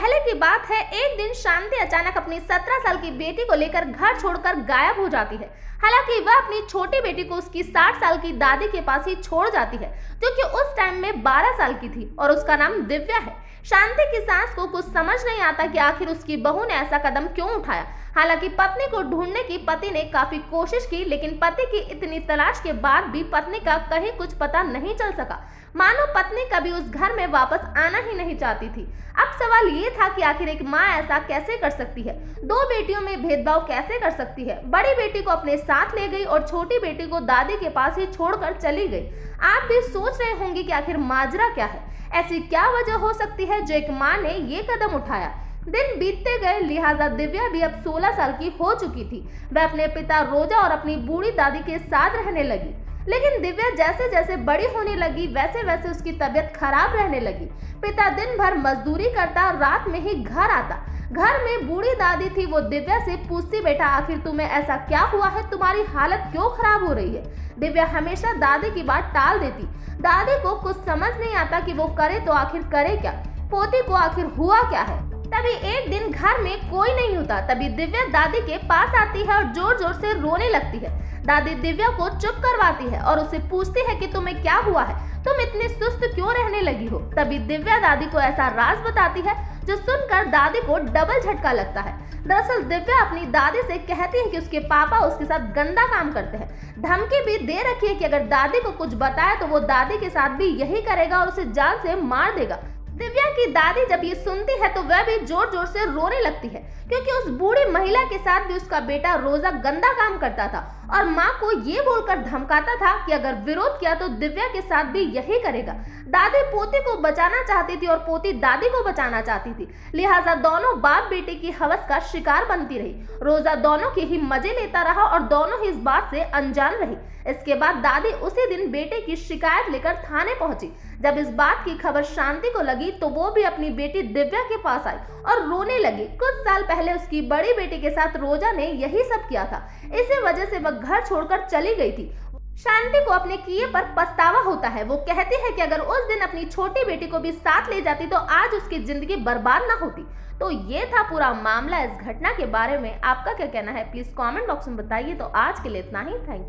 पहले की बात है, एक दिन शांति अचानक अपनी 17 साल की बेटी को लेकर घर छोड़कर गायब हो जाती है। हालांकि वह अपनी छोटी बेटी को उसकी 60 साल की दादी के पास ही छोड़ जाती है, जो कि उस टाइम में 12 साल की थी और उसका नाम दिव्या है। शांति की सास को कुछ समझ नहीं आता कि आखिर उसकी बहू ने ऐसा कदम क्यों उठाया। हालांकि पत्नी को ढूंढने की पति ने काफी कोशिश की, लेकिन पति की इतनी तलाश के बाद भी पत्नी का कहीं कुछ पता नहीं चल सका। मानो पत्नी कभी उस घर में वापस आना ही नहीं चाहती थी। अब सवाल ये था कि आखिर एक माँ ऐसा कैसे कर सकती है, दो बेटियों में भेदभाव कैसे कर सकती है। बड़ी बेटी को अपने साथ ले गई और छोटी बेटी को दादी के पास ही छोड़कर चली गई। आप भी सोच रहे होंगे कि आखिर माजरा क्या है, ऐसी क्या वजह हो सकती है जो एक माँ ने ये कदम उठाया। दिन बीतते गए, लिहाजा दिव्या भी अब 16 साल की हो चुकी थी। वह अपने पिता रोजा और अपनी बूढ़ी दादी के साथ रहने लगी। लेकिन दिव्या जैसे जैसे बड़ी होने लगी, वैसे वैसे उसकी तबीयत खराब रहने लगी। पिता दिन भर मजदूरी करता, रात में ही घर आता। घर में बूढ़ी दादी थी, वो दिव्या से पूछती, बेटा आखिर तुम्हें ऐसा क्या हुआ है, तुम्हारी हालत क्यों खराब हो रही है। दिव्या हमेशा दादी की बात टाल देती। दादी को कुछ समझ नहीं आता कि वो करे तो आखिर करे क्या, पोती को आखिर हुआ क्या है। तभी एक दिन घर में कोई नहीं होता। तभी दिव्या दादी के पास आती है और जोर जोर से रोने लगती है। दादी दिव्या को चुप करवाती है और उसे पूछती है कि तुम्हें क्या हुआ है, तुम इतनी सुस्त क्यों रहने लगी हो। तभी दिव्या दादी को ऐसा राज बताती है जो सुनकर दादी को डबल झटका लगता है। दरअसल दिव्या अपनी दादी से कहती है कि उसके पापा उसके साथ गंदा काम करते हैं। धमकी भी दे रखी है कि अगर दादी को कुछ बताया तो वो दादी के साथ भी यही करेगा और उसे जान से मार देगा। दिव्या की दादी जब ये सुनती है तो वह भी जोर जोर से रोने लगती है, क्योंकि उस बूढ़ी महिला के साथ भी उसका बेटा रोजा गंदा काम करता था और माँ को ये बोलकर धमकाता था कि अगर विरोध किया तो दिव्या के साथ भी यही करेगा। दादी पोती को बचाना चाहती थी और पोती दादी को बचाना चाहती थी, लिहाजा दोनों बाप बेटे की हवस का शिकार बनती रही। रोजा दोनों के ही मजे लेता रहा और दोनों ही इस बात से अनजान रही। इसके बाद दादी उसी दिन बेटे की शिकायत लेकर थाने पहुंची। जब इस बात की खबर शांति को लगी तो वो भी अपनी बेटी दिव्या के पास आई और रोने लगी। कुछ साल पहले उसकी बड़ी बेटी के साथ रोजा ने यही सब किया था, इसी वजह से वह घर छोड़कर चली गई थी। शांति को अपने किए पर पछतावा होता है। वो कहती है कि अगर उस दिन अपनी छोटी बेटी को भी साथ ले जाती तो आज उसकी जिंदगी बर्बाद ना होती। तो ये था पूरा मामला। इस घटना के बारे में आपका क्या कहना है, प्लीज कमेंट बॉक्स में बताइए। तो आज के लिए इतना ही, थैंक यू।